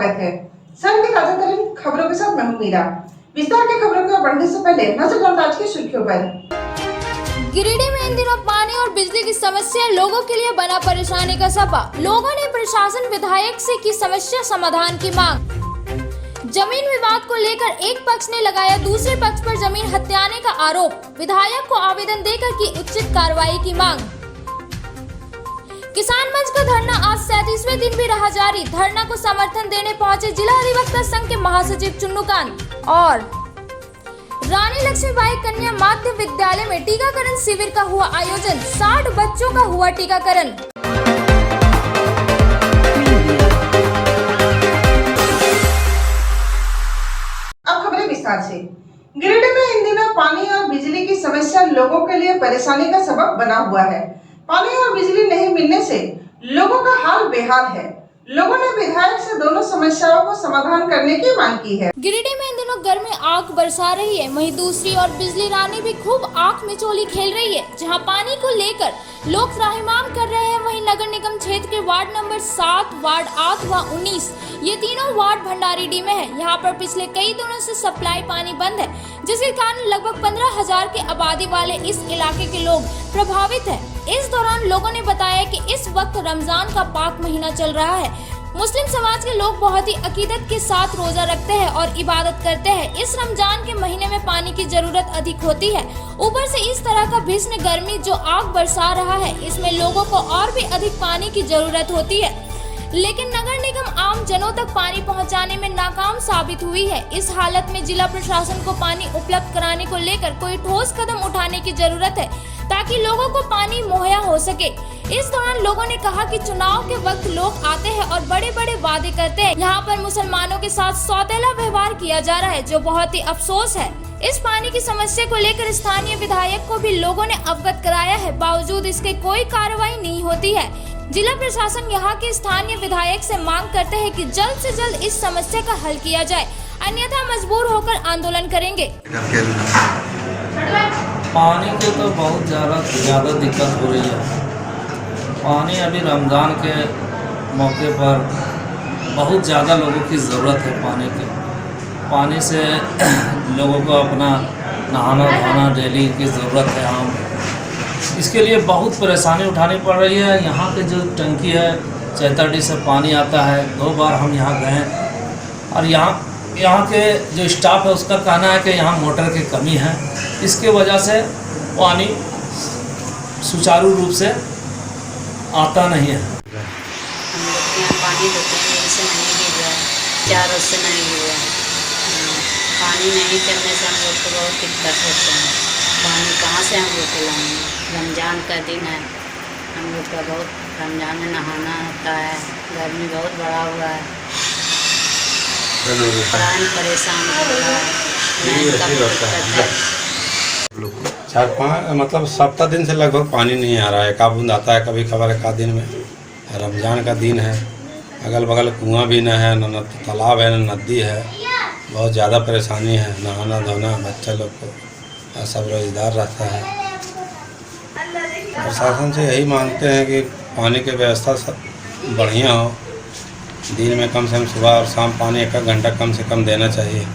स्वागत है। सर की ताजा तरीन खबरों के साथ मैं हूं मीरा। विस्तार की खबरों को बढ़ने से पहले नजर डालते आज की सुर्खियों पर। गिरिडीह में इन दिनों पानी और बिजली की समस्या लोगों के लिए बना परेशानी का सबब। लोगों ने प्रशासन विधायक से की समस्या समाधान की मांग। जमीन विवाद को लेकर एक पक्ष ने लगाया दूसरे पक्ष पर जमीन हथियाने का आरोप। विधायक को आवेदन देकर की उचित कार्रवाई की मांग। किसान मंच का धरना आज 37वें दिन भी रहा जारी। धरना को समर्थन देने पहुंचे जिला अधिवक्ता संघ के महासचिव चुन्नूकांत और रानी लक्ष्मीबाई कन्या माध्य विद्यालय में टीकाकरण शिविर का हुआ आयोजन। 60 बच्चों का हुआ टीकाकरण। अब खबरें विस्तार से। गिरिडीह में इन दिनों पानी और बिजली की समस्या लोगों के लिए परेशानी का सबब बना हुआ है। पानी और बिजली नहीं मिलने से लोगों का हाल बेहाल है। लोगों ने विधायक से दोनों समस्याओं को समाधान करने की मांग की है। गिरिडीह में इन दिनों गर्मी आग बरसा रही है, वहीं दूसरी और बिजली रानी भी खूब आंख मिचोली खेल रही है। जहां पानी को लेकर लोग त्राहिमाम कर रहे हैं, वहीं नगर निगम क्षेत्र के वार्ड नंबर 7, वार्ड 8 व 19 ये तीनों वार्ड भंडारीडीह में है। यहाँ पर पिछले कई दिनों से सप्लाई पानी बंद है, जिसके कारण लगभग 15,000 के आबादी वाले इस इलाके के लोग प्रभावित है। इस दौरान लोगों ने बताया कि इस वक्त रमजान का पाक महीना चल रहा है। मुस्लिम समाज के लोग बहुत ही अकीदत के साथ रोजा रखते हैं और इबादत करते हैं। इस रमजान के महीने में पानी की जरूरत अधिक होती है। ऊपर से इस तरह का भीषण गर्मी जो आग बरसा रहा है, इसमें लोगों को और भी अधिक पानी की जरूरत होती है, लेकिन नगर निगम आम जनों तक पानी पहुंचाने में नाकाम साबित हुई है। इस हालत में जिला प्रशासन को पानी उपलब्ध कराने को लेकर कोई ठोस कदम उठाने की जरूरत है, ताकि लोगों को पानी मुहैया हो सके। इस दौरान लोगों ने कहा कि चुनाव के वक्त लोग आते हैं और बड़े बड़े वादे करते हैं। यहाँ पर मुसलमानों के साथ सौतेला व्यवहार किया जा रहा है, जो बहुत ही अफसोस है। इस पानी की समस्या को लेकर स्थानीय विधायक को भी लोगों ने अवगत कराया है, बावजूद इसके कोई कार्रवाई नहीं होती है। जिला प्रशासन यहाँ के स्थानीय विधायक से मांग करते हैं कि जल्द से जल्द इस समस्या का हल किया जाए, अन्यथा मजबूर होकर आंदोलन करेंगे। पानी की तो बहुत ज़्यादा दिक्कत हो रही है। पानी अभी रमज़ान के मौके पर बहुत ज़्यादा लोगों की ज़रूरत है पानी की। पानी से लोगों को अपना नहाना धोना डेली की ज़रूरत है आम। इसके लिए बहुत परेशानी उठानी पड़ रही है। यहाँ की जो टंकी है चैतरडीह से पानी आता है। 2 बार हम यहाँ गए और यहाँ के जो स्टाफ है उसका कहना है कि यहाँ मोटर की कमी है, इसके वजह से पानी सुचारू रूप से आता नहीं है। हम लोग यहाँ पानी लेते हैं, मेरे से नहीं गिर रहा है, 4 रोज से नहीं गिर रहा है। पानी नहीं चलने से हम लोग को बहुत दिक्कत होता है। पानी कहाँ से हम लोग को लाएंगे? रमज़ान का दिन है, हम लोग का बहुत रमज़ान में नहाना होता है। गर्मी बहुत बढ़ा हुआ है, पानी परेशान हो रहा है। 4-5 मतलब सप्ताह दिन से लगभग पानी नहीं आ रहा है। एक बूंद आता है कभी कभार, एक दिन में। रमज़ान का दिन है, अगल बगल कुआं भी न है, न तालाब है, न नदी है। बहुत ज़्यादा परेशानी है, नहाना धोना बच्चा लोग को सब रोजगार रहता है। प्रशासन से यही मांगते हैं कि पानी की व्यवस्था सब बढ़िया हो। दिन में कम से कम सुबह और शाम पानी 1 घंटा कम से कम देना चाहिए।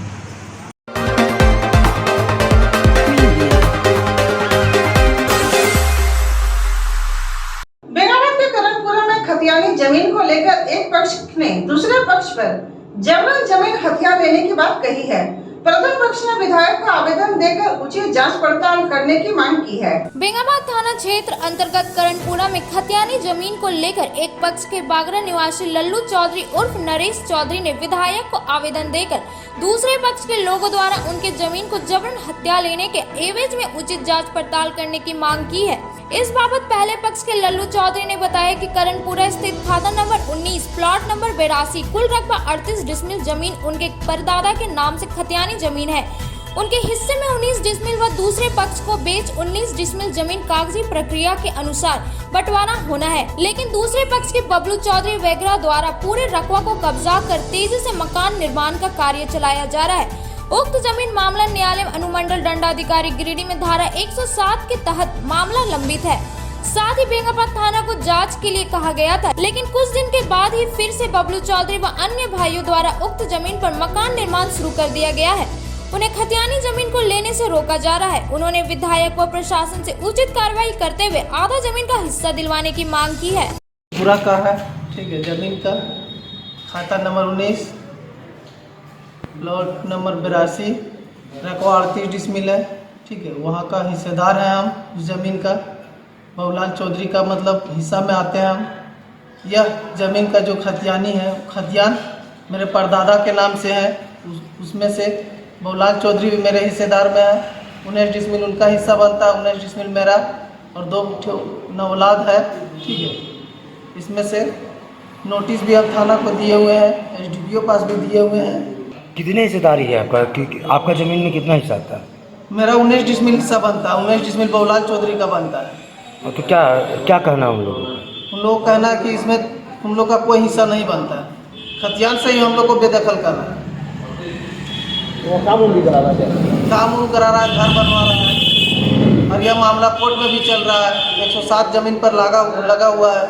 खतियानी जमीन को लेकर एक पक्ष ने दूसरे पक्ष पर जबरन जमीन हथिया लेने की बात कही है। प्रथम पक्ष ने विधायक को आवेदन देकर उचित जांच पड़ताल करने की मांग की है। बेंगाबाद थाना क्षेत्र अंतर्गत करणपुरा में खतियानी जमीन को लेकर एक पक्ष के बागरा निवासी लल्लू चौधरी उर्फ नरेश चौधरी ने विधायक को आवेदन देकर दूसरे पक्ष के लोगों द्वारा उनके जमीन को जबरन हत्या लेने के एवज में उचित जांच पड़ताल करने की मांग की है। इस बाबत पहले पक्ष के लल्लू चौधरी ने बताया कि करणपुरा स्थित खाता नंबर 19 प्लॉट नंबर 82 कुल रकबा 38 डिसमिल जमीन उनके परदादा के नाम से खतियानी जमीन है। उनके हिस्से में 19 डिसमिल व दूसरे पक्ष को बेच 19 डिसमिल जमीन कागजी प्रक्रिया के अनुसार बंटवारा होना है, लेकिन दूसरे पक्ष के बबलू चौधरी वगैरह द्वारा पूरे रकबा को कब्जा कर तेजी से मकान निर्माण का कार्य चलाया जा रहा है। उक्त जमीन मामला न्यायालय अनुमंडल दंडाधिकारी गिरिडीह में धारा 107 के तहत मामला लंबित है। साथ ही बेंगाबाद थाना को जांच के लिए कहा गया था, लेकिन कुछ दिन के बाद ही फिर से बबलू चौधरी व अन्य भाइयों द्वारा उक्त जमीन पर मकान निर्माण शुरू कर दिया गया है। उन्हें खतियानी जमीन को लेने से रोका जा रहा है। उन्होंने विधायक व प्रशासन से उचित कार्रवाई करते हुए आधा जमीन का हिस्सा दिलवाने की मांग की है। पूरा का है, ठीक है, जमीन का खाता नंबर 19 प्लॉट नंबर 82 रकवा 38 डिसमिल है, ठीक है। वहाँ का हिस्सेदार हैं हम, उस ज़मीन का बाबूलाल चौधरी का मतलब हिस्सा में आते हैं हम। यह ज़मीन का जो खतियानी है, खतियान मेरे परदादा के नाम से है, उसमें से बाबूलाल चौधरी भी मेरे हिस्सेदार में है। 19 डिसमिल उनका हिस्सा बनता है, 19 डिसमिल मेरा, और 2 नौलाद है, ठीक है। इसमें से नोटिस भी हम थाना को दिए हुए हैं, SDPO पास भी दिए हुए हैं। कितने हिस्सेदारी है आपका कि आपका ज़मीन में कितना हिस्सा आता है? मेरा 19 डिसमिल हिस्सा बनता है, 19 डिसमिल बाबूलाल चौधरी का बनता है। तो क्या क्या कहना है उन लोगों का? उन लोगों का कहना है कि इसमें तुम लोग का कोई हिस्सा नहीं बनता है, खतियान से ही हम लोग को बेदखल कर रहा है। वो काम उन भी करा रहा है, काम उन करा रहा है, घर बनवा रहा है, और यह मामला कोर्ट में भी चल रहा है। 107 जमीन पर लगा हुआ है।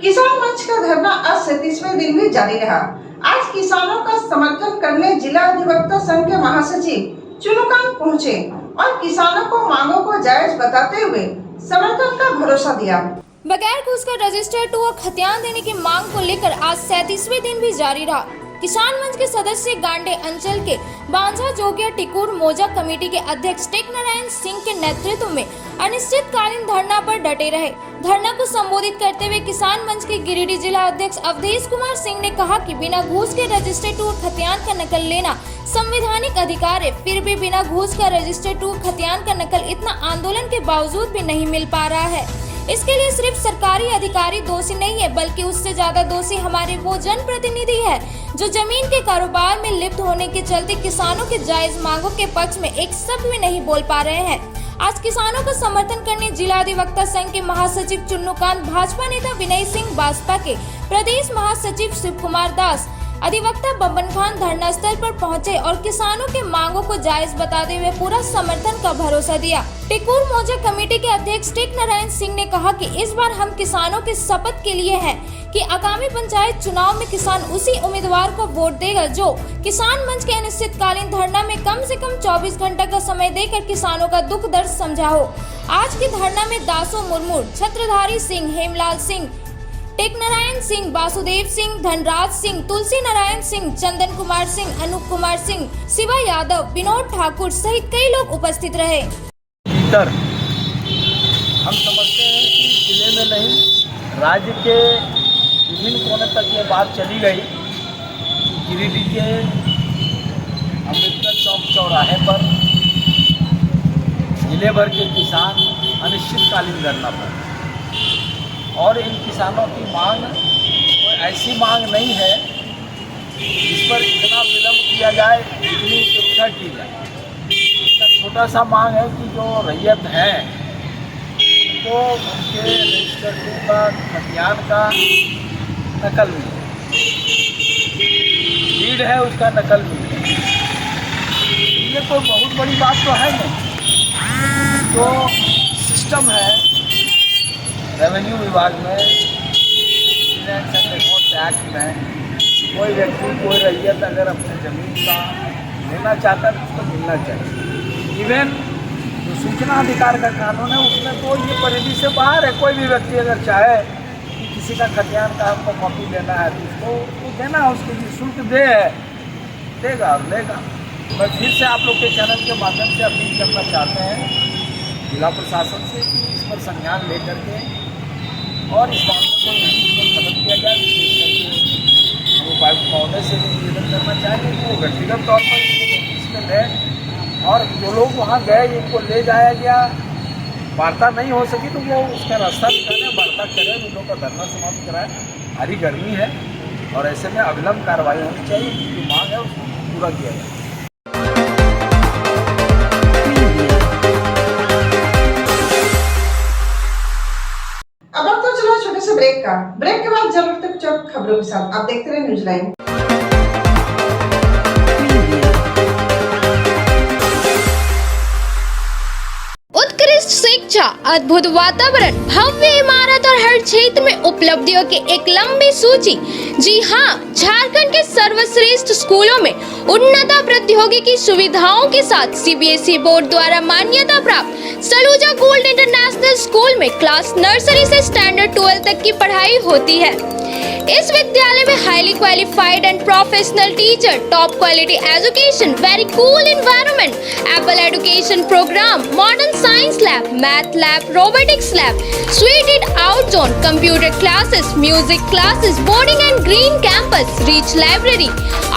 किसान मंच का धरना आज 37वें दिन भी जारी रहा। आज किसानों का समर्थन करने जिला अधिवक्ता संघ के महासचिव चुनुकान पहुंचे और किसानों को मांगों को जायज बताते हुए समर्थन का भरोसा दिया। बगैर घूस का रजिस्टर 2 और खतियान देने की मांग को लेकर आज 37वें दिन भी जारी रहा। किसान मंच के सदस्य गांडे अंचल के बांझा जोगिया टिकुर मोजा कमेटी के अध्यक्ष टेक नारायण सिंह के नेतृत्व में अनिश्चितकालीन धरना पर डटे रहे। धरना को संबोधित करते हुए किसान मंच के गिरिडीह जिला अध्यक्ष अवधेश कुमार सिंह ने कहा कि बिना घूस के रजिस्टर 2 खतियान का नकल लेना संवैधानिक अधिकार है, फिर भी बिना घूस का रजिस्टर 2 खतियान का नकल इतना आंदोलन के बावजूद भी नहीं मिल पा रहा है। इसके लिए सिर्फ सरकारी अधिकारी दोषी नहीं है, बल्कि उससे ज्यादा दोषी हमारे वो जनप्रतिनिधि है जो जमीन के कारोबार में लिप्त होने के चलते किसानों के जायज मांगों के पक्ष में एक शब्द भी नहीं बोल पा रहे हैं। आज किसानों का समर्थन करने जिला अधिवक्ता संघ के महासचिव चुन्नूकांत, भाजपा नेता विनय सिंह, बसपा के प्रदेश महासचिव शिव कुमार दास, अधिवक्ता बब्बन खान धरना स्थल पर पहुंचे और किसानों के मांगों को जायज बताते हुए पूरा समर्थन का भरोसा दिया। टिकुर मोजा कमेटी के अध्यक्ष टेक नारायण सिंह ने कहा कि इस बार हम किसानों के शपथ के लिए हैं कि आगामी पंचायत चुनाव में किसान उसी उम्मीदवार को वोट देगा जो किसान मंच के अनिश्चितकालीन धरना में कम से कम 24 घंटे का समय देकर किसानों का दुख दर्द समझा हो। आज के धरना में दासो मुर्मू, छत्रधारी सिंह, हेमलाल सिंह, टेक नारायण सिंह, वासुदेव सिंह, धनराज सिंह, तुलसी नारायण सिंह, चंदन कुमार सिंह, अनूप कुमार सिंह, शिवा यादव, विनोद ठाकुर सहित कई लोग उपस्थित रहे। हम समझते हैं कि जिले में नहीं, राज्य के विभिन्न कोने तक ये बात चली गई। गिरिडीह के अम्बेडकर चौक चौराहे पर जिले भर के किसान अनिश्चितकालीन धरना पर, और इन किसानों की मांग कोई ऐसी मांग नहीं है जिस पर इतना विलम्ब किया जाए, इतनी उपेक्षा की जाए। इसका छोटा सा मांग है कि जो रैयत है उनको उनके रजिस्टर 2 का खतियान का नकल मिले, लीड है उसका नकल मिले। ये कोई बहुत बड़ी बात तो है नहीं। तो सिस्टम है रेवेन्यू विभाग में, विजिलेंस एंड रिकॉर्ड्स एक्ट में, कोई व्यक्ति कोई रैयत अगर अपने ज़मीन का लेना चाहता है तो उसको मिलना चाहिए। इवन जो सूचना अधिकार का कानून है उसमें तो ये परिधि से बाहर है। कोई भी व्यक्ति अगर चाहे कि किसी का खतियान का हमको कॉपी लेना है तो उसको देना है, उसको शुल्क देगा और लेगा। मैं फिर से आप लोग के चैनल के माध्यम से अपील करना चाहते हैं जिला प्रशासन से कि इस पर संज्ञान लेकर के और इस मामले को यहीं खत्म किया जाए। हम उपायुक्त महोदय से भी निवेदन करना चाहेंगे कि वो व्यक्तिगत तौर पर इसको नोटिस में लें, और जो लोग वहाँ गए इनको ले जाया गया, वार्ता नहीं हो सकी तो वो उसका रास्ता निकालें, वार्ता करें, उन लोगों का धरना समाप्त कराएं। भारी गर्मी है और ऐसे में अविलंब कार्रवाई होनी चाहिए, जो मांग है उसको पूरा किया जाए। अब तो चलो छोटे से ब्रेक के बाद जरूरत तक खबरों के साथ आप देखते रहे न्यूज़ लाइन। सुविधा, अद्भुत वातावरण, भव्य इमारत और हर क्षेत्र में उपलब्धियों की एक लंबी सूची। जी हाँ, झारखंड के सर्वश्रेष्ठ स्कूलों में उन्नत प्रौद्योगिकी सुविधाओं के साथ सीबीएसई बोर्ड द्वारा मान्यता प्राप्त सलूजा गोल्ड इंटरनेशनल स्कूल में क्लास नर्सरी से स्टैंडर्ड 12 तक की पढ़ाई होती है। इस विद्यालय में highly qualified and professional teacher, top quality education, very cool environment, Apple education programme, modern science lab, math lab, robotics lab, seated out zone, computer classes, music classes, boarding and green campus, rich library,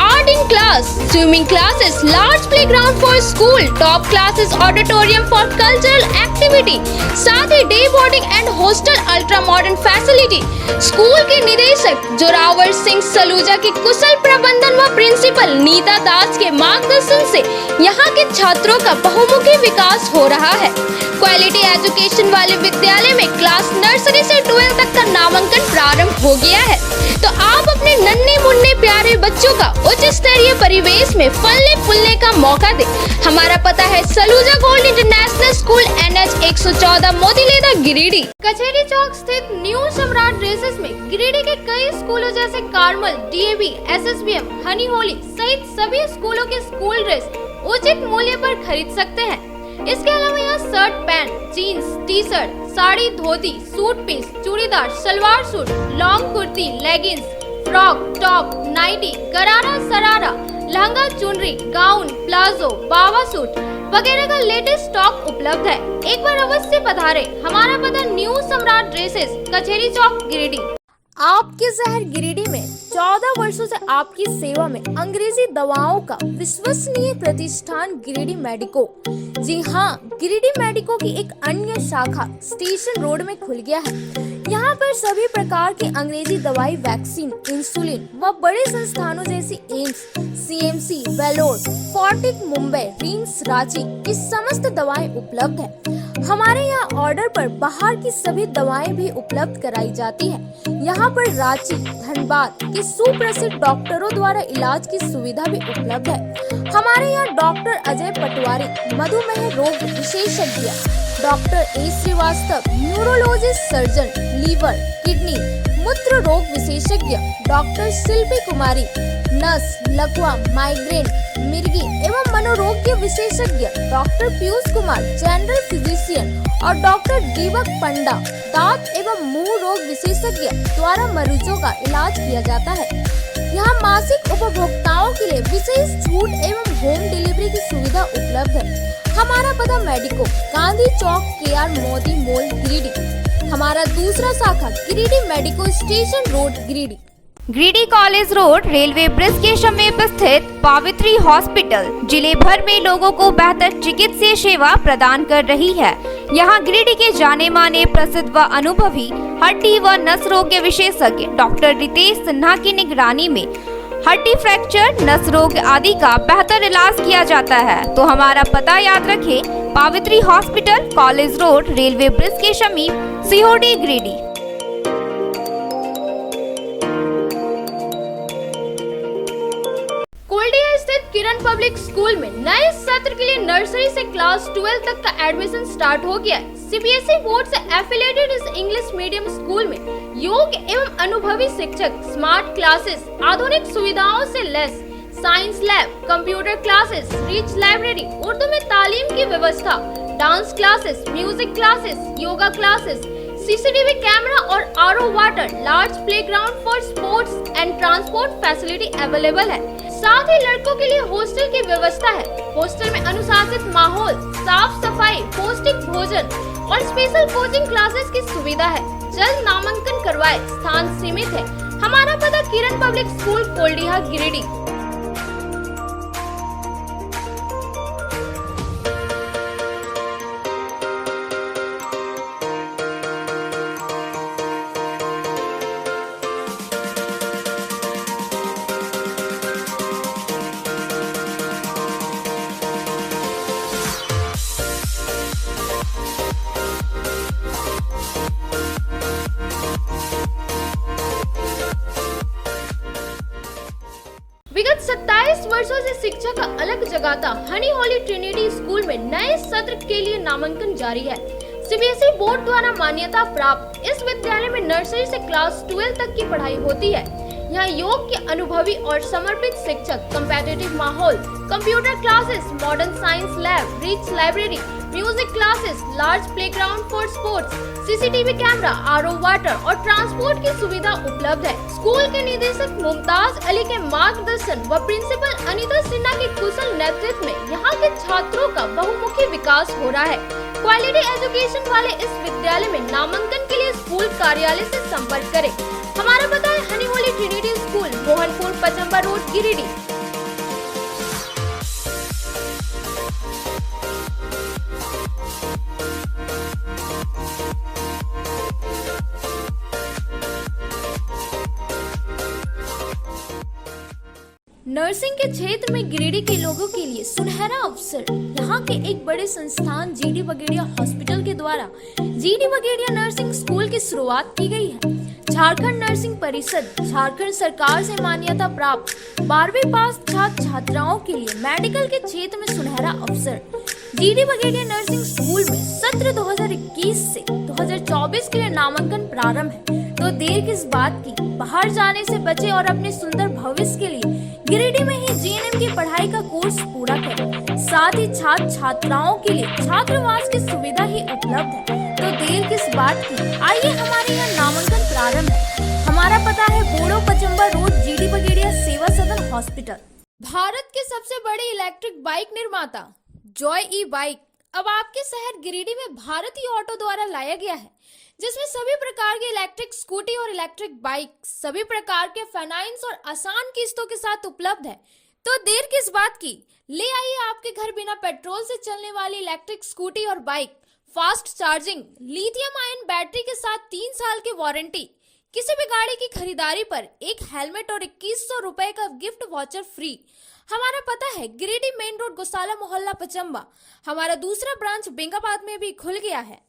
art in class, swimming classes, large playground for school, top classes, auditorium for cultural activity, साथ ही day boarding and hostel, ultra modern facility. School के निदेशक जोरावर सिंह सलूजा के कुशल प्रबंधन व principal Nita दास के मार्गदर्शन से यहाँ के छात्रों का बहुमुखी विकास हो रहा है। क्वालिटी एजुकेशन वाले विद्यालय में क्लास नर्सरी से 12 तक का नामांकन प्रारंभ हो गया है, तो आप अपने नन्हे मुन्ने प्यारे बच्चों का उच्च स्तरीय परिवेश में फलने फूलने का मौका दें। हमारा पता है Saluja gold international school, NH 114, Motileda, Giridih. कचहरी चौक स्थित न्यू सम्राट ड्रेसेस में गिरिडीह के कई स्कूलों जैसे Carmel, DAV, SSBM, Honey Holi सहित सभी स्कूलों के स्कूल ड्रेस उचित मूल्य पर खरीद सकते हैं। इसके अलावा यहाँ shirt, pant, jeans, T shirt, sari, dhoti, suit piece, churidar, salwar suit, long kurti, leggings, frock, top, nightie, gharara, sharara, lehenga, चुनरी, गाउन, प्लाजो, बावा सूट वगैरह का लेटेस्ट स्टॉक उपलब्ध है। एक बार अवश्य पधारें। हमारा पता न्यू सम्राट ड्रेसेस, कचहरी चौक, गिरिडीह। आपके शहर गिरिडीह में 14 वर्षों से आपकी सेवा में अंग्रेजी दवाओं का विश्वसनीय प्रतिष्ठान गिरिडीह मेडिको। जी हाँ, गिरिडीह मेडिको की एक अन्य शाखा स्टेशन रोड में खुल गया है। यहाँ पर सभी प्रकार की अंग्रेजी दवाई, वैक्सीन, इंसुलिन व बड़े संस्थानों जैसे एम्स, CMC, वेलोर, फोर्टिक मुंबई, रिम्स रांची की समस्त दवाएं उपलब्ध है। हमारे यहाँ ऑर्डर पर बाहर की सभी दवाएं भी उपलब्ध कराई जाती है। यहाँ पर रांची, धनबाद के सुप्रसिद्ध डॉक्टरों द्वारा इलाज की सुविधा भी उपलब्ध है। हमारे यहाँ डॉक्टर अजय पटवारी, मधुमेह रोग विशेषज्ञ, doctor A Srivastava, neurologist surgeon, liver, kidney, मूत्र रोग विशेषज्ञ, डॉक्टर शिल्पी कुमारी, नस, लकवा, माइग्रेन, मिर्गी एवं मनोरोग विशेषज्ञ, doctor Piyush Kumar, general physician और डॉक्टर दीपक पंडा, दांत एवं मुंह रोग विशेषज्ञ द्वारा मरीजों का इलाज किया जाता है। यहाँ मासिक उपभोक्ताओं के लिए विशेष छूट एवं होम डिलीवरी की सुविधा उपलब्ध है। हमारा पता मेडिको, गांधी चौक, KR मोदी मॉल, गिरिडीह। हमारा दूसरा शाखा Giridih medico, station road, Giridih. Giridih college road, railway bridge के समीप स्थित पावित्री हॉस्पिटल जिले भर में लोगों को बेहतर चिकित्सीय सेवा प्रदान कर रही है। यहाँ गिरिडीह के जाने माने, प्रसिद्ध व अनुभवी हड्डी व नस रोग के विशेषज्ञ डॉक्टर रितेश सिन्हा की निगरानी में हड्डी फ्रैक्चर, नस रोग आदि का बेहतर इलाज किया जाता है। तो हमारा पता याद रखें, Pavitri hospital, college road, railway bridge के समीप, सीहोडी, गिरिडीह। किरण पब्लिक स्कूल में नए सत्र के लिए नर्सरी से क्लास 12 तक का एडमिशन स्टार्ट हो गया है। सीबीएसई बोर्ड से एफिलिएटेड इस इंग्लिश मीडियम स्कूल में योग्य एवं अनुभवी शिक्षक, स्मार्ट क्लासेस, आधुनिक सुविधाओं से लैस, science lab, computer classes, rich library, Urdu में तालीम की व्यवस्था, dance classes, music classes, yoga classes, CCTV camera और RO water, large playground for sports and transport facility available है। साथ ही लड़कों के लिए हॉस्टल की व्यवस्था है। हॉस्टल में अनुशासित माहौल, साफ सफाई, पौष्टिक भोजन और स्पेशल कोचिंग क्लासेस की सुविधा है। जल्द नामांकन करवाए, स्थान सीमित है। हमारा पता किरण पब्लिक स्कूल, कोल्डिहा, गिरिडीह। विगत 27 वर्षों से शिक्षा का अलग जगाता हनी होली ट्रिनिटी स्कूल में नए सत्र के लिए नामांकन जारी है। सीबीएसई बोर्ड द्वारा मान्यता प्राप्त इस विद्यालय में नर्सरी से क्लास 12 तक की पढ़ाई होती है। यहाँ योग के अनुभवी और समर्पित शिक्षक, कम्पेटिटिव माहौल, computer classes, modern science lab, rich library, music classes, large playground for sports, CCTV camera, RO water और ट्रांसपोर्ट की सुविधा उपलब्ध है। स्कूल के निदेशक मुमताज अली के मार्गदर्शन व प्रिंसिपल अनीता सिन्हा के कुशल नेतृत्व में यहाँ के छात्रों का बहुमुखी विकास हो रहा है। क्वालिटी एजुकेशन वाले इस विद्यालय में नामांकन के लिए स्कूल कार्यालय से संपर्क करें। हमारा पता है Honey Holi Trinity school, Mohanpur, Pachamba road, Giridih. Nursing के क्षेत्र में गिरिडीह के लोगों के लिए सुनहरा अवसर। यहाँ के एक बड़े संस्थान जीडी बगेड़िया हॉस्पिटल के द्वारा जीडी बगेड़िया नर्सिंग स्कूल की शुरुआत की गई है। झारखंड नर्सिंग परिषद झारखंड सरकार से मान्यता प्राप्त 12वीं पास छात्र छात्राओं के लिए मेडिकल के क्षेत्र में सुनहरा अवसर। जीडी बगेड़िया नर्सिंग स्कूल में सत्र 2021 से 2024 के लिए नामांकन प्रारंभ है। तो देर किस बात की, बाहर जाने से बचे और अपने सुंदर भविष्य के लिए गिरिडीह में ही जीएनएम की पढ़ाई का कोर्स पूरा करें। साथ ही छात्र छात्राओं के लिए छात्रावास की सुविधा ही उपलब्ध है। तो देर किस बात की, आइए हमारे यहाँ नामांकन प्रारंभ है। हमारा पता है बोड़ो, पचम्बा रोड, जीडी बगेड़िया सेवा सदन हॉस्पिटल। भारत के सबसे बड़े इलेक्ट्रिक बाइक निर्माता जॉय ई बाइक अब आपके शहर गिरिडीह में भारतीय ऑटो द्वारा लाया गया है, जिसमें सभी प्रकार के इलेक्ट्रिक स्कूटी और इलेक्ट्रिक बाइक सभी प्रकार के फाइनेंस और आसान किस्तों के साथ उपलब्ध है। तो देर किस बात की, ले आइए आपके घर बिना पेट्रोल से चलने वाली इलेक्ट्रिक स्कूटी और bike, fast charging, lithium ion battery के साथ 3 साल की वारंटी। किसी भी गाड़ी की खरीदारी पर एक हेलमेट और 2100 रुपए का गिफ्ट वाउचर फ्री। हमारा पता है गिरिडीह मेन रोड, गोशाला मोहल्ला, पचम्बा। हमारा दूसरा ब्रांच बेंगाबाद में भी खुल गया है।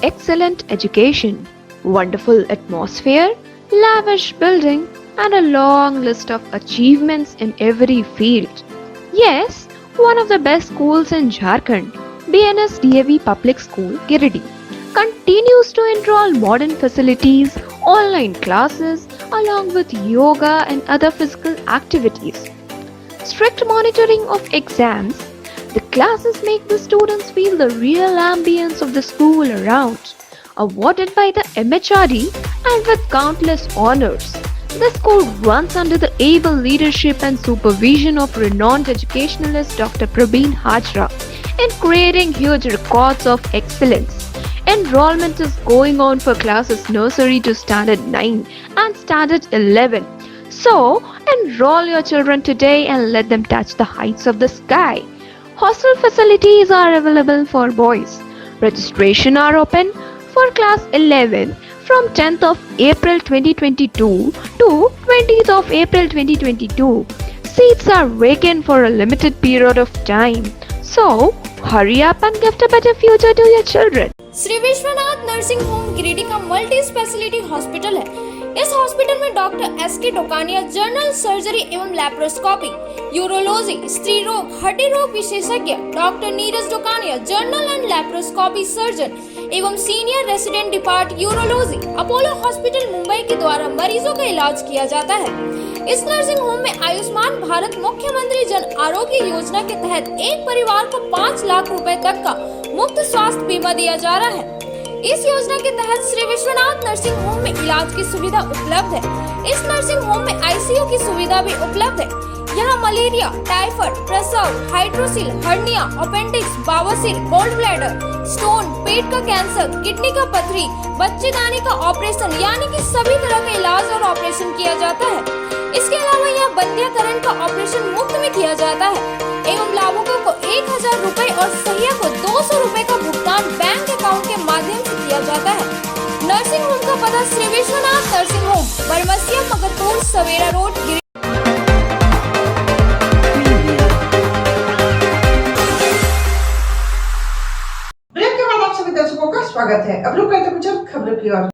Excellent education, wonderful atmosphere, lavish building, and a long list of achievements in every field. Yes, one of the best schools in Jharkhand, BNS DAV Public School, Giridih, continues to enroll modern facilities, online classes, along with yoga and other physical activities. Strict monitoring of exams. The classes make the students feel the real ambience of the school around. Awarded by the MHRD and with countless honors, the school runs under the able leadership and supervision of renowned educationalist Dr. Praveen Hajra in creating huge records of excellence. Enrollment is going on for classes nursery to standard 9 and standard 11. So, enroll your children today and let them touch the heights of the sky. Hostel facilities are available for boys. Registration are open for class 11 from 10th of April 2022 to 20th of April 2022. Seats are vacant for a limited period of time. So, hurry up and gift a better future to your children. Shri Vishwanath nursing home Giridih का multi speciality hospital है। इस hospital में doctor S K. Dokania general surgery एवं laparoscopy, urology, स्त्री रोग, हड्डी रोग विशेषज्ञ, doctor Neeraj Dokania general and laparoscopy surgeon एवं senior resident depart urology, Apollo hospital Mumbai के द्वारा मरीजों का इलाज किया जाता है। इस नर्सिंग होम में आयुष्मान भारत मुख्यमंत्री जन आरोग्य योजना के तहत एक परिवार को 5 लाख रुपए तक का मुफ्त स्वास्थ्य बीमा दिया जा रहा है। इस योजना के तहत श्री विश्वनाथ नर्सिंग होम में इलाज की सुविधा उपलब्ध है। इस नर्सिंग होम में आईसीयू की सुविधा भी उपलब्ध है। यहाँ मलेरिया, टाइफाइड, प्रसव, हाइड्रोसिल, हर्निया, अपेंडिक्स, बवासीर, गोल्ड ब्लैडर, स्टोन, पेट का कैंसर, किडनी का पथरी, बच्चेदानी का ऑपरेशन यानी कि सभी तरह का इलाज और ऑपरेशन किया जाता है। इसके अलावा यहाँ बंध्याकरण का ऑपरेशन मुफ्त में किया जाता है एवं लाभुकों को 1000 रुपए और सहिया को 200 रुपए का भुगतान बैंक अकाउंट के माध्यम से किया जाता है। नर्सिंग होम का पता श्री विश्वनाथ नर्सिंग होम, बरमसिया, मगरपुर, सवेरा रोड, गिरिडीह। स्वागत है। अब रुक करते कुछ खबरों की ओर।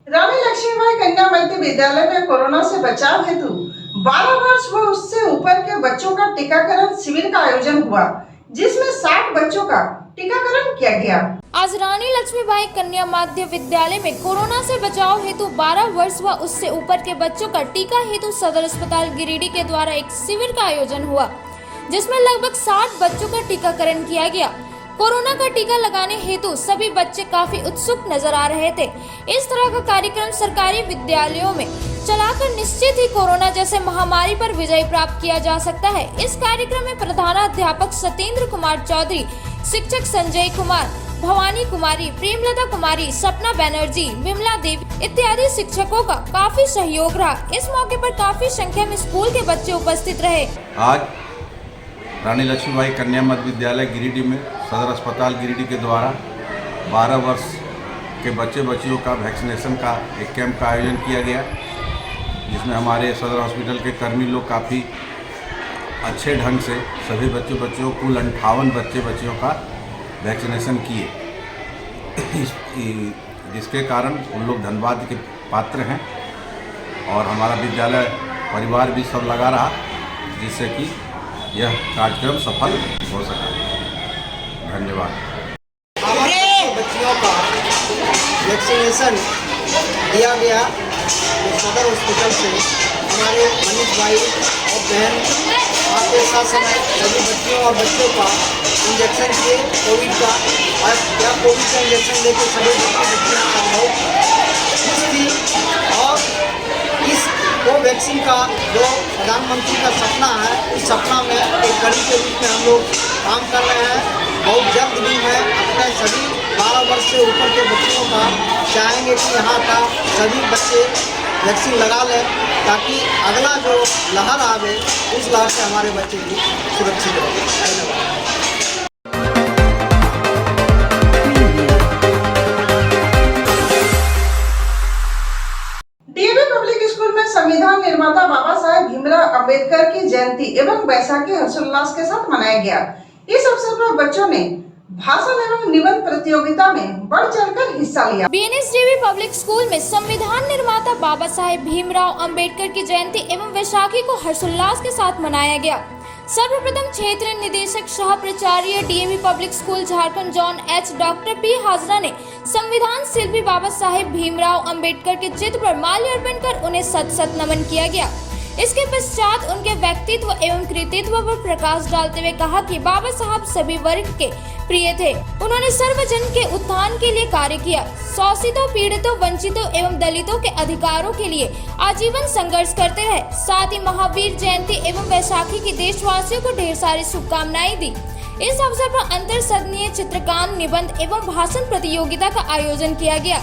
रानी लक्ष्मीबाई कन्या मध्य विद्यालय में कोरोना से बचाव हेतु 12 वर्ष व उससे ऊपर के बच्चों का टीकाकरण शिविर का आयोजन हुआ, जिसमें 60 बच्चों का टीकाकरण किया गया। आज रानी लक्ष्मीबाई कन्या मध्य विद्यालय में कोरोना से बचाव हेतु 12 वर्ष व उससे ऊपर के बच्चों का टीका हेतु सदर अस्पताल गिरिडीह के द्वारा एक शिविर का आयोजन हुआ, जिसमें लगभग 60 बच्चों का टीकाकरण किया गया। कोरोना का टीका लगाने हेतु सभी बच्चे काफी उत्सुक नजर आ रहे थे। इस तरह का कार्यक्रम सरकारी विद्यालयों में चलाकर निश्चित ही कोरोना जैसे महामारी पर विजय प्राप्त किया जा सकता है। इस कार्यक्रम में प्रधानाध्यापक सत्येंद्र कुमार चौधरी, शिक्षक संजय कुमार, भवानी कुमारी, प्रेमलता कुमारी, सपना बनर्जी, विमला देवी इत्यादि शिक्षकों का काफी सहयोग रहा। इस मौके पर काफी संख्या में स्कूल के बच्चे उपस्थित रहे। आज रानी लक्ष्मीबाई कन्या मध्य विद्यालय गिरिडीह में सदर अस्पताल गिरिडीह के द्वारा 12 वर्ष के बच्चे बच्चियों का वैक्सीनेशन का एक कैंप का आयोजन किया गया, जिसमें हमारे सदर हॉस्पिटल के कर्मी लोग काफ़ी अच्छे ढंग से सभी बच्चों कुल 58 बच्चे बच्चियों का वैक्सीनेशन किए, जिसके कारण उन लोग धन्यवाद के पात्र हैं और हमारा विद्यालय परिवार भी सब लगा रहा, जिससे कि यह कार्यक्रम सफल हो सका। धन्यवाद। बच्चियों का वैक्सीनेशन दिया गया तो सदर हॉस्पिटल से हमारे मनीष भाई और बहन आते साथ समय सभी बच्चियों और बच्चों का इंजेक्शन किए कोविड का। और क्या कोविड का इंजेक्शन लेकर सभी बच्चियों का बहुत खुश थी। और इस कोवैक्सीन का जो प्रधानमंत्री का सपना है, इस सपना में एक कड़ी के रूप में हम लोग काम कर रहे हैं। बहुत जल्द भी मैं अपने सभी 12 वर्ष से ऊपर के बच्चों का चाहेंगे कि यहाँ का सभी बच्चे वैक्सीन लगा लें, ताकि अगला जो लहर आवे उस लहर से हमारे बच्चे भी सुरक्षित रहें। धन्यवाद। संविधान निर्माता बाबा साहेब भीमराव अंबेडकर की जयंती एवं बैसाखी हर्षोल्लास के साथ मनाया गया। इस अवसर पर बच्चों ने भाषण एवं निबंध प्रतियोगिता में बढ़ चढ़कर हिस्सा लिया। बीएनएसडीवी पब्लिक स्कूल में संविधान निर्माता बाबा साहेब भीमराव अंबेडकर की जयंती एवं वैशाखी को हर्षोल्लास के साथ मनाया गया। सर्वप्रथम क्षेत्र निदेशक सह प्राचार्य DAV public school Jharkhand zone H doctor P Hazra ने संविधान शिल्पी बाबा साहेब भीमराव अंबेडकर के चित्र पर माल्यार्पण कर उन्हें सत नमन किया गया। इसके पश्चात उनके व्यक्तित्व एवं कृतित्व पर प्रकाश डालते हुए कहा कि बाबा साहब सभी वर्ग के प्रिय थे। उन्होंने सर्वजन के उत्थान के लिए कार्य किया, शोषितों, पीड़ितों, वंचितों एवं दलितों के अधिकारों के लिए आजीवन संघर्ष करते रहे। साथ ही महावीर जयंती एवं वैशाखी की देशवासियों को ढेर सारी शुभकामनाएं दी। इस अवसर पर अंतर सदनीय चित्रगान, निबंध एवं भाषण प्रतियोगिता का आयोजन किया गया,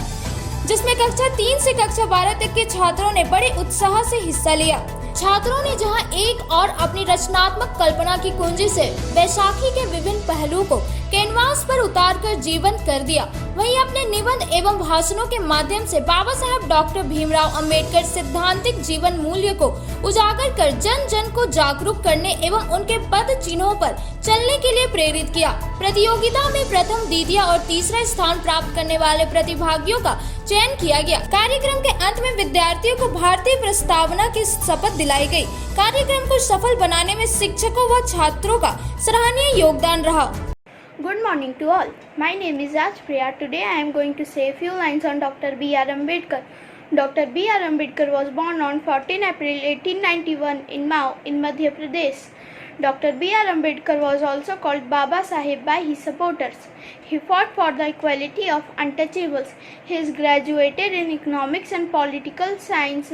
जिसमें कक्षा 3 से कक्षा 12 तक के छात्रों ने बड़े उत्साह से हिस्सा लिया। छात्रों ने जहां एक और अपनी रचनात्मक कल्पना की कुंजी से वैशाखी के विभिन्न पहलुओं को कैनवास पर उतारकर जीवंत कर दिया, वहीं अपने निबंध एवं भाषणों के माध्यम से बाबा साहब डॉक्टर भीमराव अंबेडकर सिद्धांतिक जीवन मूल्य को उजागर कर जन जन को जागरूक करने एवं उनके पद चिन्हों पर चलने के लिए प्रेरित किया। प्रतियोगिता में प्रथम, द्वितीय और तीसरा स्थान प्राप्त करने वाले प्रतिभागियों का चयन किया गया। कार्यक्रम के अंत में विद्यार्थियों को भारतीय प्रस्तावना की शपथ दिलाई गई। कार्यक्रम को सफल बनाने में शिक्षकों व छात्रों का सराहनीय योगदान रहा। Good morning to all. My name is Rajpriya. Today I am going to say a few lines on Dr. B.R. Ambedkar. Dr. B.R. Ambedkar was born on 14 April 1891 in Mao in Madhya Pradesh. Dr. B.R. Ambedkar was also called Baba Saheb by his supporters. He fought for the equality of untouchables. He is graduated in economics and political science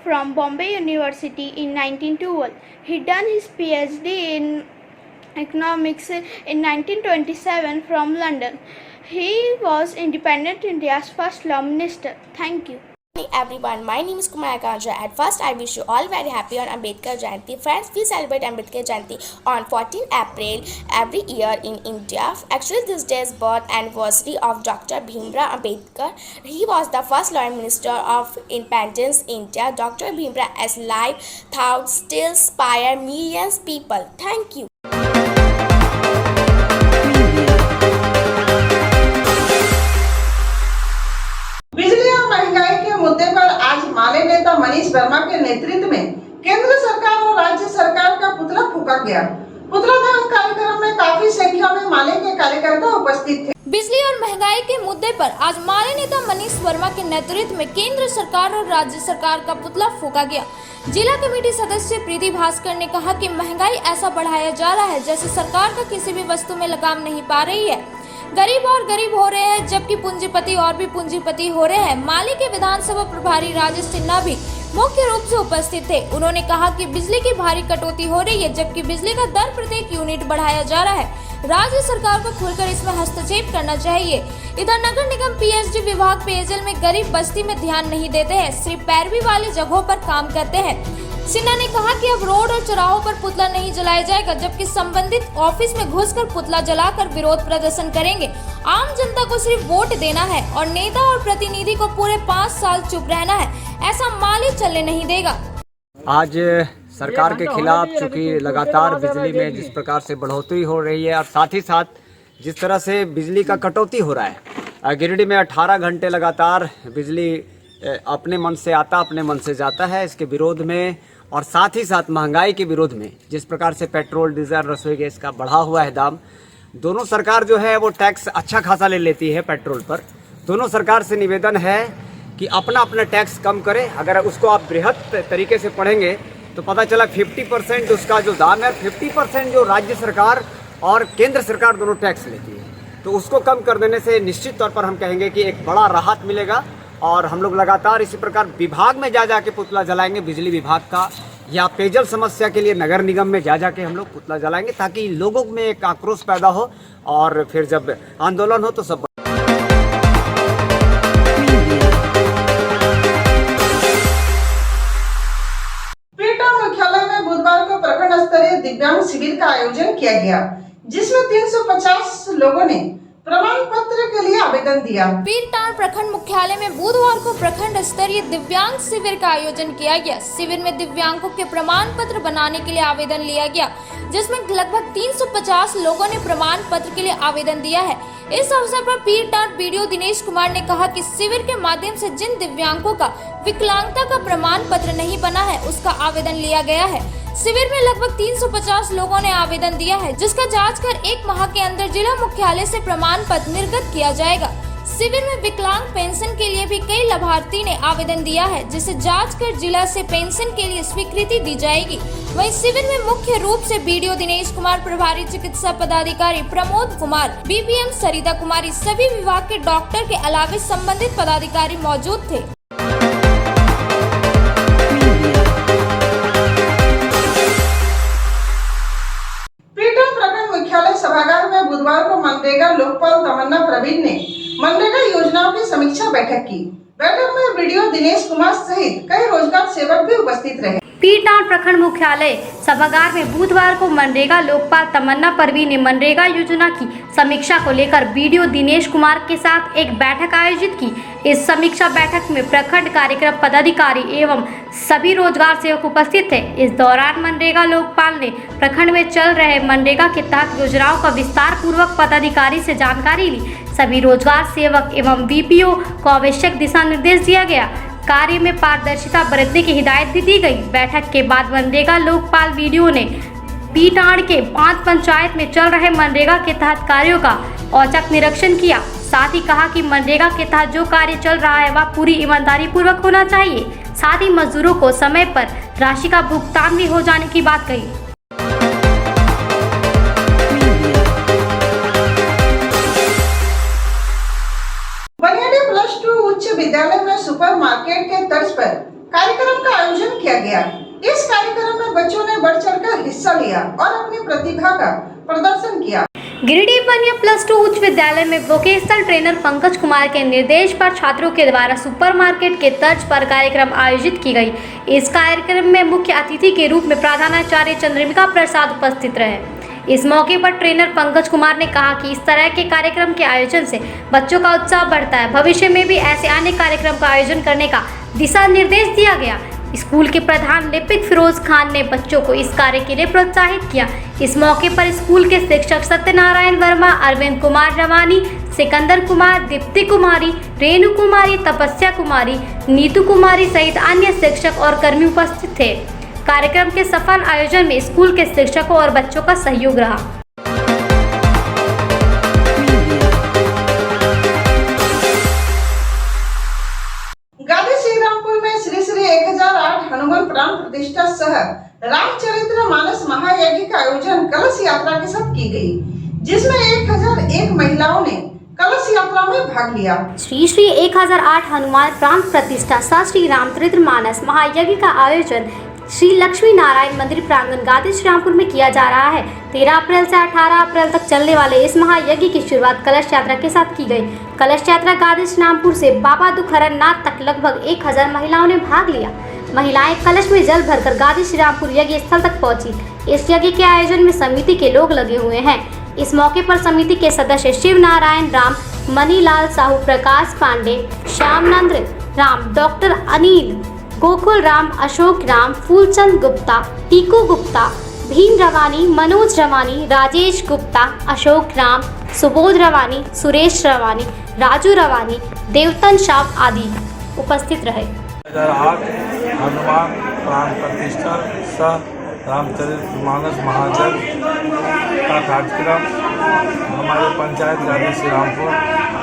from Bombay University in 1912. He done his PhD in economics in 1927 from London. He was independent India's first law minister. Thank you. Everyone, my name is Kumar Kanja. At first, I wish you all very happy on Ambedkar Jayanti. Friends, we celebrate Ambedkar Jayanti on 14 April every year in India. Actually, this day is birth anniversary of Dr. Bhimrao Ambedkar. He was the first lawyer minister of independence India. Dr. Bhimrao's life thoughts still inspire millions of people. Thank you. बिजली और महंगाई के मुद्दे पर आज माले नेता मनीष वर्मा के नेतृत्व में केंद्र सरकार और राज्य सरकार का पुतला फूंका गया। पुतला दहन कार्यक्रम में काफी संख्या में माले के कार्यकर्ता उपस्थित थे। बिजली और महंगाई के मुद्दे पर आज माले नेता मनीष वर्मा के नेतृत्व में केंद्र सरकार और राज्य सरकार का पुतला फूंका गया। जिला कमेटी सदस्य प्रीति भास्कर ने कहा कि महंगाई ऐसा बढ़ाया जा रहा है जैसे सरकार का किसी भी वस्तु में लगाम नहीं पा रही है। गरीब और गरीब हो रहे हैं जबकि पूंजीपति और भी पूंजीपति हो रहे हैं। माले के विधानसभा प्रभारी राजेश सिन्हा भी मुख्य रूप से उपस्थित थे। उन्होंने कहा कि बिजली की भारी कटौती हो रही है जबकि बिजली का दर प्रत्येक यूनिट बढ़ाया जा रहा है। राज्य सरकार को खुलकर इसमें हस्तक्षेप करना चाहिए। इधर नगर निगम पीएचडी विभाग पेयजल में गरीब बस्ती में ध्यान नहीं देते हैं, सिर्फ पैरवी वाली जगहों पर काम करते हैं। सिन्हा ने कहा कि अब रोड और चौराहों पर पुतला नहीं जलाया जाएगा जबकि संबंधित ऑफिस में घुसकर पुतला जलाकर विरोध प्रदर्शन करेंगे। आम जनता को सिर्फ वोट देना है और नेता और प्रतिनिधि को पूरे 5 साल चुप रहना है, ऐसा माले चलने नहीं देगा। आज सरकार के खिलाफ चूंकि लगातार बिजली में जिस प्रकार से बढ़ोतरी हो रही है और साथ ही साथ जिस तरह से बिजली का कटौती हो रहा है, गिरिडीह में 18 घंटे लगातार बिजली अपने मन से आता अपने मन से जाता है, इसके विरोध में और साथ ही साथ महंगाई के विरोध में जिस प्रकार से पेट्रोल डीजल रसोई गैस का बढ़ा हुआ है दाम, दोनों सरकार जो है वो टैक्स अच्छा खासा ले लेती है पेट्रोल पर। दोनों सरकार से निवेदन है कि अपना अपना टैक्स कम करे। अगर उसको आप बृहद तरीके से पढ़ेंगे तो पता चला 50% उसका जो दाम है, 50% जो राज्य सरकार और केंद्र सरकार दोनों टैक्स लेती है, तो उसको कम कर देने से निश्चित तौर पर हम कहेंगे कि एक बड़ा राहत मिलेगा। और हम लोग लगातार इसी प्रकार विभाग में जा के पुतला जलाएंगे, बिजली विभाग का या पेयजल समस्या के लिए नगर निगम में जा के हम लोग पुतला जलाएंगे ताकि लोगों में एक आक्रोश पैदा हो और फिर जब आंदोलन हो तो सब। पीटा मुख्यालय में बुधवार को प्रखंड स्तरीय दिव्यांग शिविर का आयोजन किया गया जिसमें 350 लोगों ने प्रमाण पत्र के लिए आवेदन दिया। पीरटांड प्रखंड मुख्यालय में बुधवार को प्रखंड स्तरीय दिव्यांग शिविर का आयोजन किया गया। शिविर में दिव्यांगों के प्रमाण पत्र बनाने के लिए आवेदन लिया गया जिसमें लगभग 350 लोगों ने प्रमाण पत्र के लिए आवेदन दिया है। इस अवसर पर पीरटांड बीडीओ दिनेश कुमार ने कहा कि शिविर के माध्यम से जिन दिव्यांगों का विकलांगता का प्रमाण पत्र नहीं बना है उसका आवेदन लिया गया है। शिविर में लगभग 350 लोगों ने आवेदन दिया है जिसका जांच कर 1 माह के अंदर जिला मुख्यालय से प्रमाण पत्र निर्गत किया जाएगा। शिविर में विकलांग पेंशन के लिए भी कई लाभार्थी ने आवेदन दिया है जिसे जांच कर जिला से पेंशन के लिए स्वीकृति दी जाएगी। वहीं शिविर में मुख्य रूप से बीडीओ दिनेश कुमार, प्रभारी चिकित्सा पदाधिकारी प्रमोद कुमार, बीपीएम सरिता कुमारी, सभी विभाग के डॉक्टर के अलावा संबंधित पदाधिकारी मौजूद थे। सभागार में बुधवार को मनरेगा लोकपाल तमन्ना प्रवीण ने मनरेगा योजनाओं की समीक्षा बैठक की। बैठक में बीडीओ दिनेश कुमार सहित कई रोजगार सेवक भी उपस्थित रहे। पीरटांड प्रखंड मुख्यालय सभागार में बुधवार को मनरेगा लोकपाल तमन्ना परवीन ने मनरेगा योजना की समीक्षा को लेकर बीडीओ दिनेश कुमार के साथ एक बैठक आयोजित की। इस समीक्षा बैठक में प्रखंड कार्यक्रम पदाधिकारी एवं सभी रोजगार सेवक उपस्थित थे। इस दौरान मनरेगा लोकपाल ने प्रखंड में चल रहे मनरेगा के तहत योजनाओं का विस्तार पूर्वक पदाधिकारी से जानकारी ली। सभी रोजगार सेवक एवं बीपीओ को आवश्यक दिशा निर्देश दिया गया। कार्य में पारदर्शिता बरतने की हिदायत भी दी गई। बैठक के बाद मनरेगा लोकपाल बीडीओ ने पीरटांड के 5 पंचायत में चल रहे मनरेगा के तहत कार्यों का औचक निरीक्षण किया। साथ ही कहा कि मनरेगा के तहत जो कार्य चल रहा है वह पूरी ईमानदारी पूर्वक होना चाहिए। साथ ही मजदूरों को समय पर राशि का भुगतान भी हो जाने की बात कही। उच्च विद्यालय में सुपर मार्केट के तर्ज पर कार्यक्रम का आयोजन किया गया। इस कार्यक्रम में बच्चों ने बढ़ चढ़कर हिस्सा लिया और अपनी प्रतिभा का प्रदर्शन किया। गिरिडीह बनिया +2 उच्च विद्यालय में वोकेशनल ट्रेनर पंकज कुमार के निर्देश पर छात्रों के द्वारा सुपरमार्केट के तर्ज पर कार्यक्रम आयोजित की गई। इस कार्यक्रम में मुख्य अतिथि के रूप में प्रधानाचार्य चंद्रिका प्रसाद उपस्थित रहे। इस मौके पर ट्रेनर पंकज कुमार ने कहा कि इस तरह के कार्यक्रम के आयोजन से बच्चों का उत्साह बढ़ता है। भविष्य में भी ऐसे अन्य कार्यक्रम का आयोजन करने का दिशा निर्देश दिया गया। स्कूल के प्रधान लिपिक फिरोज खान ने बच्चों को इस कार्य के लिए प्रोत्साहित किया। इस मौके पर स्कूल के शिक्षक सत्यनारायण वर्मा, अरविंद कुमार रवानी, सिकंदर कुमार, दीप्ति कुमारी, रेणु कुमारी, तपस्या कुमारी, नीतू कुमारी सहित अन्य शिक्षक और कर्मी उपस्थित थे। कार्यक्रम के सफल आयोजन में स्कूल के शिक्षकों और बच्चों का सहयोग रहा। गादी श्रीरामपुर में श्री श्री 1008 हनुमान प्राण प्रतिष्ठा सह रामचरित्र मानस महायज्ञ का आयोजन कलश यात्रा के साथ की गई, जिसमें 1001 महिलाओं ने कलश यात्रा में भाग लिया। श्री श्री 1008 हनुमान प्राण प्रतिष्ठा सह श्री रामचरित्र मानस महायज्ञ का आयोजन श्री लक्ष्मी नारायण मंदिर प्रांगण गादी श्रीरामपुर में किया जा रहा है। 13 अप्रैल से 18 अप्रैल तक चलने वाले इस महायज्ञ की शुरुआत कलश यात्रा के साथ की गई। कलश यात्रा गादी श्रीरामपुर से बाबा दुखहरण नाथ तक लगभग 1000 महिलाओं ने भाग लिया। महिलाएं कलश में जल भरकर गादी श्रीरामपुर यज्ञ स्थल तक पहुंची। इस यज्ञ के आयोजन में समिति के लोग लगे हुए हैं। इस मौके पर समिति के सदस्य शिव नारायण राम, मनीलाल साहू, प्रकाश पांडे, श्यामनंद्र राम, डॉक्टर अनिल, गोकुल राम, अशोक राम, फूलचंद गुप्ता, टीकू गुप्ता, भीम रवानी, मनोज रवानी, राजेश गुप्ता, अशोक राम, सुबोध रवानी, सुरेश रवानी, राजू रवानी, देवतन शाह आदि उपस्थित रहे। 1008 हनुमान प्राण प्रतिष्ठा सह रामचरित्र मानस महायज्ञ का कार्यक्रम हमारे पंचायत गादी श्रीरामपुर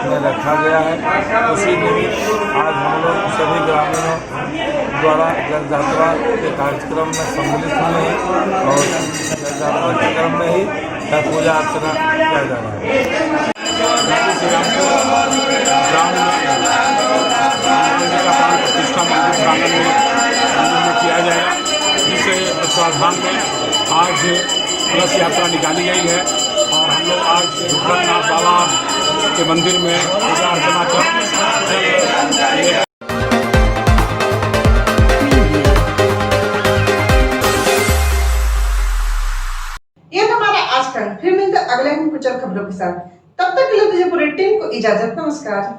में रखा गया है। उसी निमित्त आज हम लोग सभी ग्रामीणों द्वारा जल यात्रा के कार्यक्रम में सम्मिलित हुए हैं और जल यात्रा के क्रम में ही पूजा अर्चना किया जा रहा है। गादी श्रीरामपुर ग्राम प्राण प्रतिष्ठा मंदिर प्रांगण में किया जाएगा, जिससे प्रावधान में आज कलश यात्रा निकाली गई है और हम लोग आज दुखहरनाथ बाबा के मंदिर में पूजा अर्चना कर ये हमारा आज का। फिर मिलते अगले कुछ खबरों के साथ। तब तक के लिए मुझे पूरी टीम को इजाजत। नमस्कार।